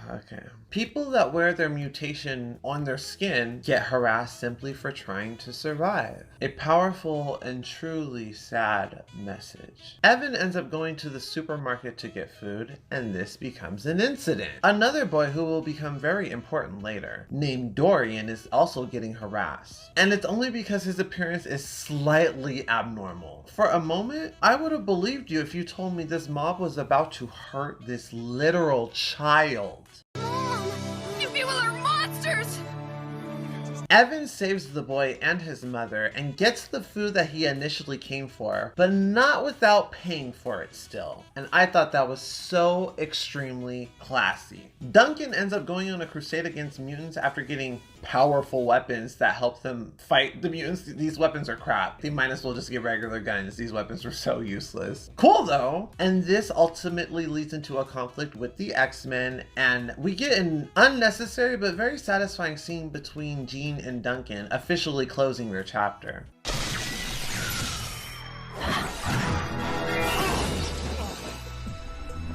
okay. People that wear their mutation on their skin get harassed simply for trying to survive. A powerful and truly sad message. Evan ends up going to the supermarket to get food, and this becomes an incident. Another boy who will become very important later, named Dorian, is also getting harassed. And it's only because his appearance is slightly abnormal. For a moment, I would have believed you if you told me this mob was about to hurt this literal child. Mom, you people are monsters! Evan saves the boy and his mother and gets the food that he initially came for, but not without paying for it still. And I thought that was so extremely classy. Duncan ends up going on a crusade against mutants after getting powerful weapons that help them fight the mutants. These weapons are crap. They might as well just get regular guns. These weapons were so useless. Cool though. And this ultimately leads into a conflict with the X-Men, and we get an unnecessary but very satisfying scene between Jean and Duncan, officially closing their chapter.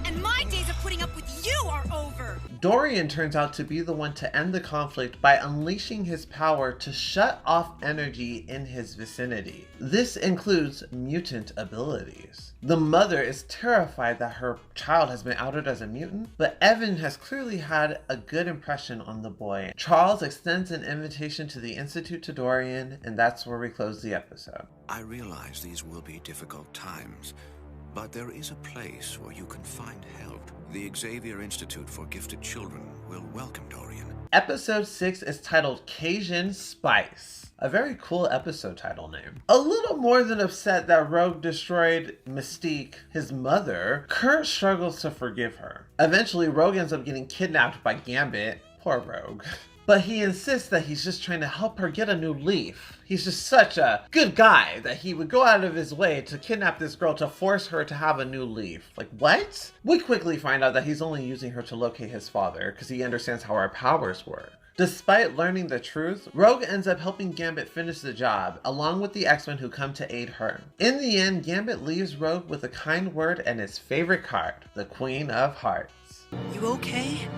And my days of putting up with you are over! Dorian turns out to be the one to end the conflict by unleashing his power to shut off energy in his vicinity. This includes mutant abilities. The mother is terrified that her child has been outed as a mutant, but Evan has clearly had a good impression on the boy. Charles extends an invitation to the Institute to Dorian, and that's where we close the episode. I realize these will be difficult times, but there is a place where you can find help. The Xavier Institute for Gifted Children will welcome Dorian. Episode 6 is titled Cajun Spice. A very cool episode title name. A little more than upset that Rogue destroyed Mystique, his mother, Kurt struggles to forgive her. Eventually, Rogue ends up getting kidnapped by Gambit. Poor Rogue. But he insists that he's just trying to help her get a new leaf. He's just such a good guy that he would go out of his way to kidnap this girl to force her to have a new leaf. Like, what? We quickly find out that he's only using her to locate his father because he understands how our powers work. Despite learning the truth, Rogue ends up helping Gambit finish the job, along with the X-Men who come to aid her. In the end, Gambit leaves Rogue with a kind word and his favorite card, the Queen of Hearts. You okay?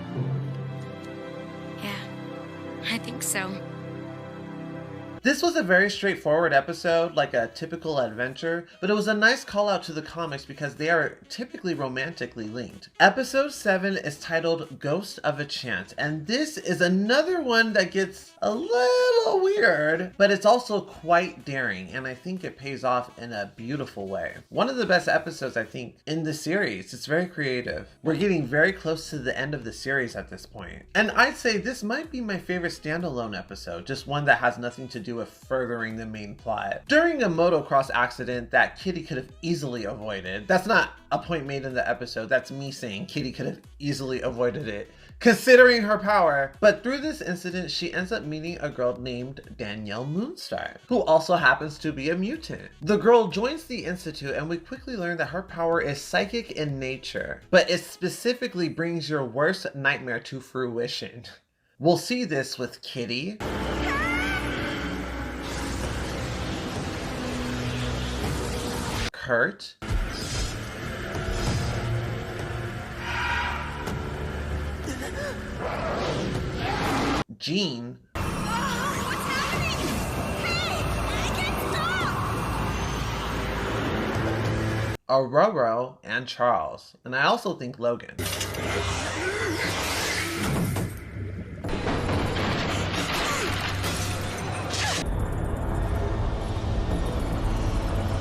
I think so. This was a very straightforward episode, like a typical adventure, but it was a nice call out to the comics because they are typically romantically linked. Episode 7 is titled Ghost of a Chance, and this is another one that gets a little weird, but it's also quite daring, and I think it pays off in a beautiful way. One of the best episodes, I think, in the series. It's very creative. We're getting very close to the end of the series at this point. And I'd say this might be my favorite standalone episode, just one that has nothing to do with furthering the main plot. During a motocross accident that Kitty could have easily avoided, that's not a point made in the episode, that's me saying Kitty could have easily avoided it, considering her power. But through this incident, she ends up meeting a girl named Danielle Moonstar, who also happens to be a mutant. The girl joins the Institute, and we quickly learn that her power is psychic in nature, but it specifically brings your worst nightmare to fruition. We'll see this with Kitty, Kurt, Jean, Aurora, and Charles. And I also think Logan.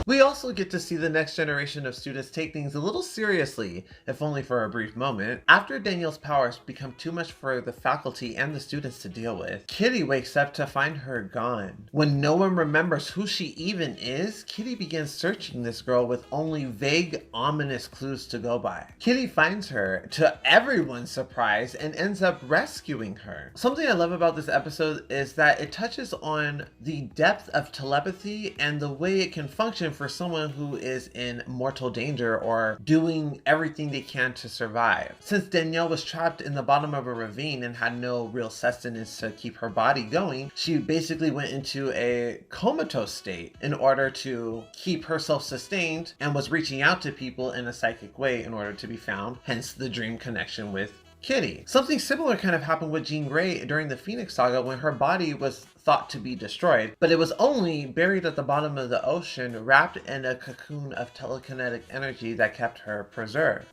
We also get to see the next generation of students take things a little seriously, if only for a brief moment. After Danielle's powers become too much for the faculty and the students to deal with, Kitty wakes up to find her gone. When no one remembers who she even is, Kitty begins searching this girl with only vague, ominous clues to go by. Kitty finds her, to everyone's surprise, and ends up rescuing her. Something I love about this episode is that it touches on the depth of telepathy and the way it can function for someone who is in mortal danger or doing everything they can to survive. Since Danielle was trapped in the bottom of a ravine and had no real sustenance to keep her body going, she basically went into a comatose state in order to keep herself sustained and was reaching out to people in a psychic way in order to be found, hence the dream connection with Kitty. Something similar kind of happened with Jean Grey during the Phoenix Saga when her body was thought to be destroyed, but it was only buried at the bottom of the ocean, wrapped in a cocoon of telekinetic energy that kept her preserved.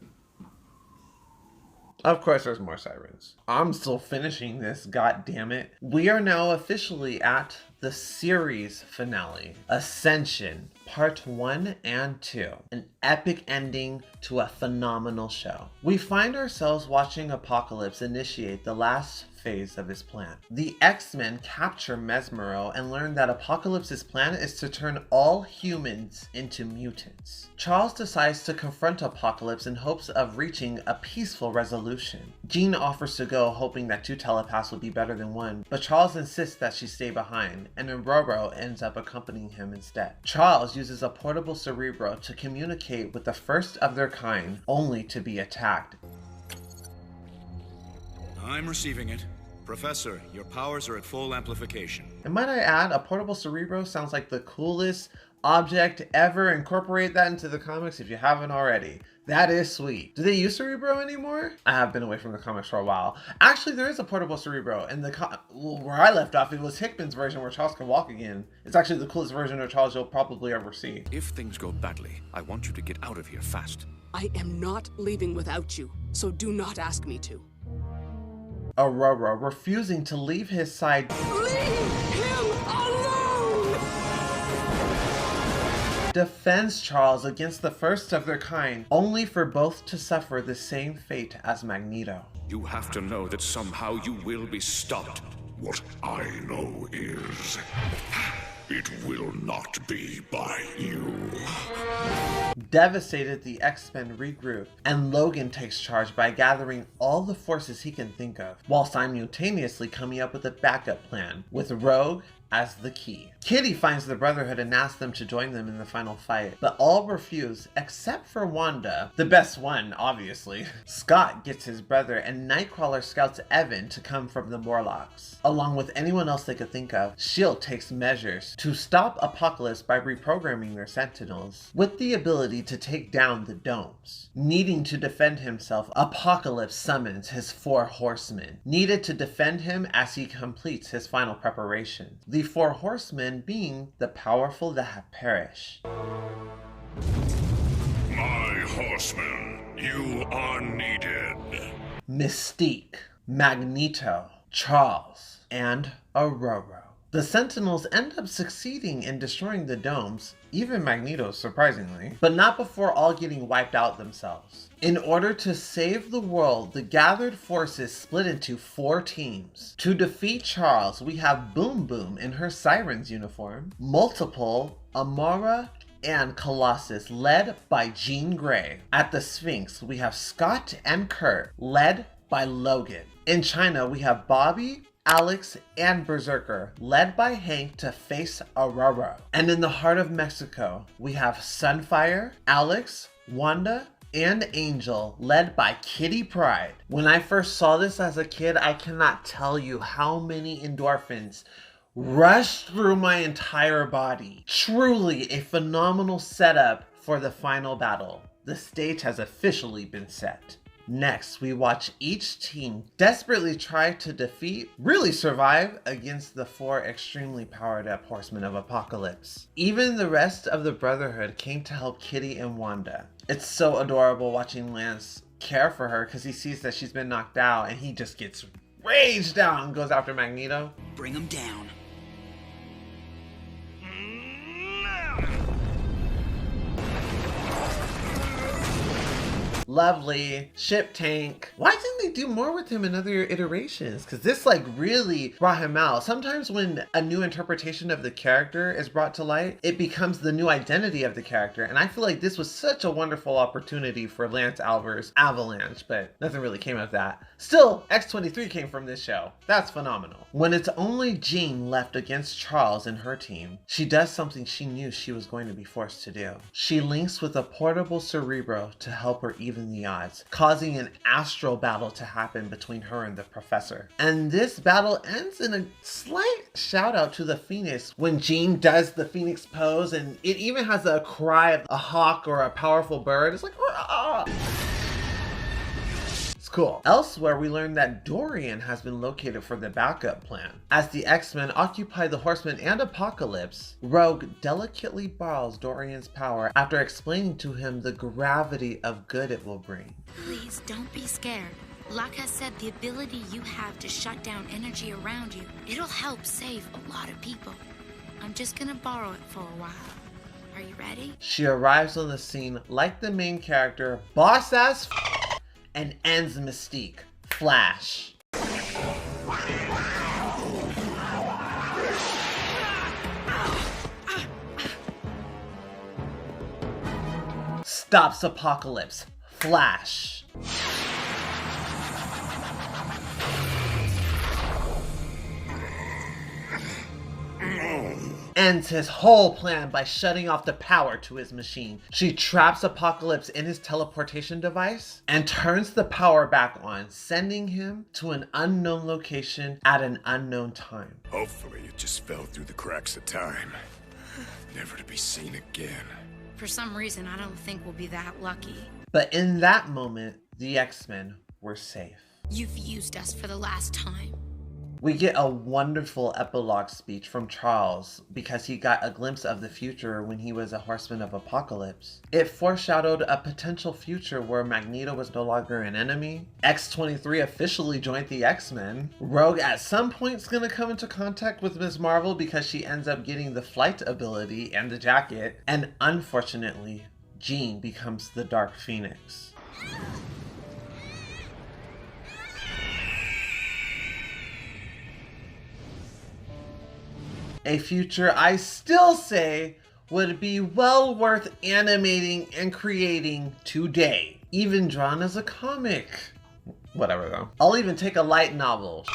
Of course, there's more sirens. I'm still finishing this, god damn it. We are now officially at the series finale, Ascension, Part 1 and 2. An epic ending to a phenomenal show. We find ourselves watching Apokolyspe initiate the last phase of his plan. The X-Men capture Mesmero and learn that Apokolyspe's plan is to turn all humans into mutants. Charles decides to confront Apokolyspe in hopes of reaching a peaceful resolution. Jean offers to go, hoping that 2 telepaths would be better than 1, but Charles insists that she stay behind, and Aurora ends up accompanying him instead. Charles uses a portable cerebro to communicate with the first of their kind, only to be attacked. I'm receiving it. Professor, your powers are at full amplification. And might I add, a portable cerebro sounds like the coolest object ever. Incorporate that into the comics if you haven't already. That is sweet. Do they use Cerebro anymore? I have been away from the comics for a while. Actually, there is a portable Cerebro. And where I left off, it was Hickman's version where Charles can walk again. It's actually the coolest version of Charles you'll probably ever see. If things go badly, I want you to get out of here fast. I am not leaving without you, so do not ask me to. Aurora, refusing to leave his side, Leave him alone! defends Charles against the first of their kind, only for both to suffer the same fate as Magneto. You have to know that somehow you will be stopped. What I know is, it will not be by you. Devastated, the X-Men regroup, and Logan takes charge by gathering all the forces he can think of, while simultaneously coming up with a backup plan, with Rogue as the key. Kitty finds the Brotherhood and asks them to join them in the final fight, but all refuse except for Wanda, the best one, obviously. Scott gets his brother, and Nightcrawler scouts Evan to come from the Morlocks. Along with anyone else they could think of, S.H.I.E.L.D. takes measures to stop Apokolyspe by reprogramming their Sentinels, with the ability to take down the domes. Needing to defend himself, Apokolyspe summons his 4 horsemen, needed to defend him as he completes his final preparation. The 4 horsemen being the powerful that have perished. My horsemen, you are needed. Mystique, Magneto, Charles, and Aurora. The Sentinels end up succeeding in destroying the domes, even Magneto surprisingly, but not before all getting wiped out themselves. In order to save the world, the gathered forces split into 4 teams. To defeat Charles, we have Boom Boom in her Siren's uniform, Multiple, Amara, and Colossus, led by Jean Grey. At the Sphinx, we have Scott and Kurt, led by Logan. In China, we have Bobby, Alex, and Berserker, led by Hank to face Aurora. And in the heart of Mexico, we have Sunfire, Alex, Wanda, and Angel, led by Kitty Pryde. When I first saw this as a kid, I cannot tell you how many endorphins rushed through my entire body. Truly a phenomenal setup for the final battle. The stage has officially been set. Next, we watch each team desperately try to defeat, really survive, against the 4 extremely powered up horsemen of Apokolyspe. Even the rest of the Brotherhood came to help Kitty and Wanda. It's so adorable watching Lance care for her because he sees that she's been knocked out and he just gets raged down and goes after Magneto. Bring him down. Lovely. Ship tank. Why didn't they do more with him in other iterations? Because this like really brought him out. Sometimes when a new interpretation of the character is brought to light, it becomes the new identity of the character. And I feel like this was such a wonderful opportunity for Lance Alver's Avalanche, but nothing really came of that. Still, X-23 came from this show. That's phenomenal. When it's only Jean left against Charles and her team, she does something she knew she was going to be forced to do. She links with a portable Cerebro to help her even the odds, causing an astral battle to happen between her and the professor. And this battle ends in a slight shout out to the Phoenix when Jean does the Phoenix pose, and it even has a cry of a hawk or a powerful bird. It's like, ah! Cool. Elsewhere, we learn that Dorian has been located for the backup plan. As the X-Men occupy the Horsemen and Apokolyspe, Rogue delicately borrows Dorian's power after explaining to him the gravity of good it will bring. Please don't be scared. Like I said, the ability you have to shut down energy around you, it'll help save a lot of people. I'm just gonna borrow it for a while. Are you ready? She arrives on the scene like the main character, boss ass and ends Mystique. Flash. Stops Apokolyspe. Flash. Ends his whole plan by shutting off the power to his machine. She traps Apokolyspe in his teleportation device and turns the power back on, sending him to an unknown location at an unknown time. Hopefully it just fell through the cracks of time, never to be seen again. For some reason, I don't think we'll be that lucky. But in that moment, the X-Men were safe. You've used us for the last time. We get a wonderful epilogue speech from Charles because he got a glimpse of the future when he was a Horseman of Apokolyspe. It foreshadowed a potential future where Magneto was no longer an enemy. X-23 officially joined the X-Men. Rogue at some point is going to come into contact with Ms. Marvel because she ends up getting the flight ability and the jacket. And unfortunately, Jean becomes the Dark Phoenix. A future I still say would be well worth animating and creating today, even drawn as a comic. Whatever though. I'll even take a light novel.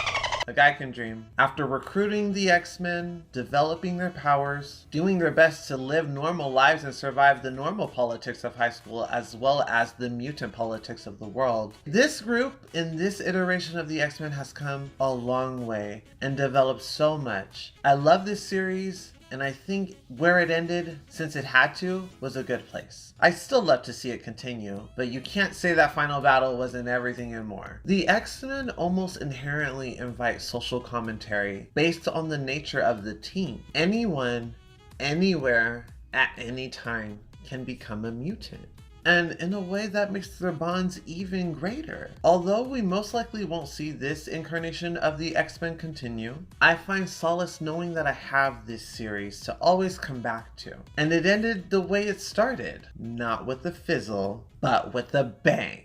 A guy can dream. After recruiting the X-Men, developing their powers, doing their best to live normal lives and survive the normal politics of high school as well as the mutant politics of the world, this group in this iteration of the X-Men has come a long way and developed so much. I love this series, and I think where it ended, since it had to, was a good place. I still love to see it continue, but you can't say that final battle wasn't everything and more. The X-Men almost inherently invite social commentary based on the nature of the team. Anyone, anywhere, at any time can become a mutant. And in a way that makes their bonds even greater. Although we most likely won't see this incarnation of the X-Men continue, I find solace knowing that I have this series to always come back to. And it ended the way it started. Not with a fizzle, but with a bang.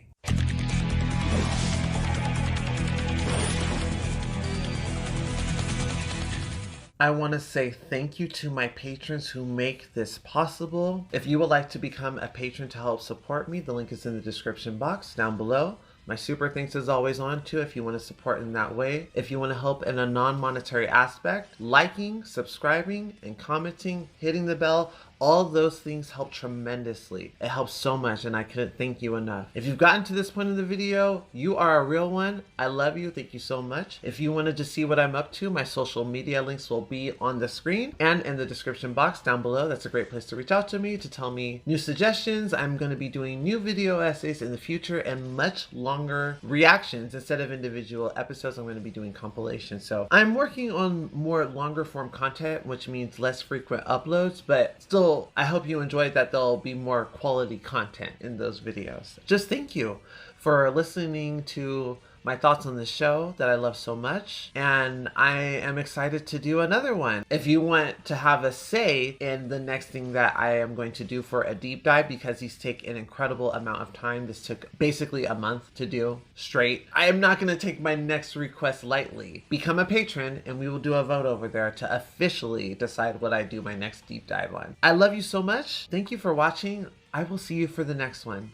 I want to say thank you to my patrons who make this possible. If you would like to become a patron to help support me, the link is in the description box down below. My super thanks is always on too if you want to support in that way. If you want to help in a non-monetary aspect, liking, subscribing, and commenting, hitting the bell, All those things help tremendously. It helps so much, and I couldn't thank you enough. If you've gotten to this point in the video, you are a real one. I love you. Thank you so much. If you wanted to see what I'm up to, my social media links will be on the screen and in the description box down below. That's a great place to reach out to me, to tell me new suggestions. I'm going to be doing new video essays in the future and much longer reactions. Instead of individual episodes, I'm going to be doing compilations. So I'm working on more longer form content, which means less frequent uploads, but still, I hope you enjoyed that there'll be more quality content in those videos. Just thank you for listening to my thoughts on this show that I love so much, and I am excited to do another one. If you want to have a say in the next thing that I am going to do for a deep dive, because these take an incredible amount of time, this took basically a month to do straight, I am not going to take my next request lightly. Become a patron and we will do a vote over there to officially decide what I do my next deep dive on. I love you so much. Thank you for watching. I will see you for the next one.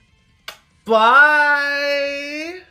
Bye!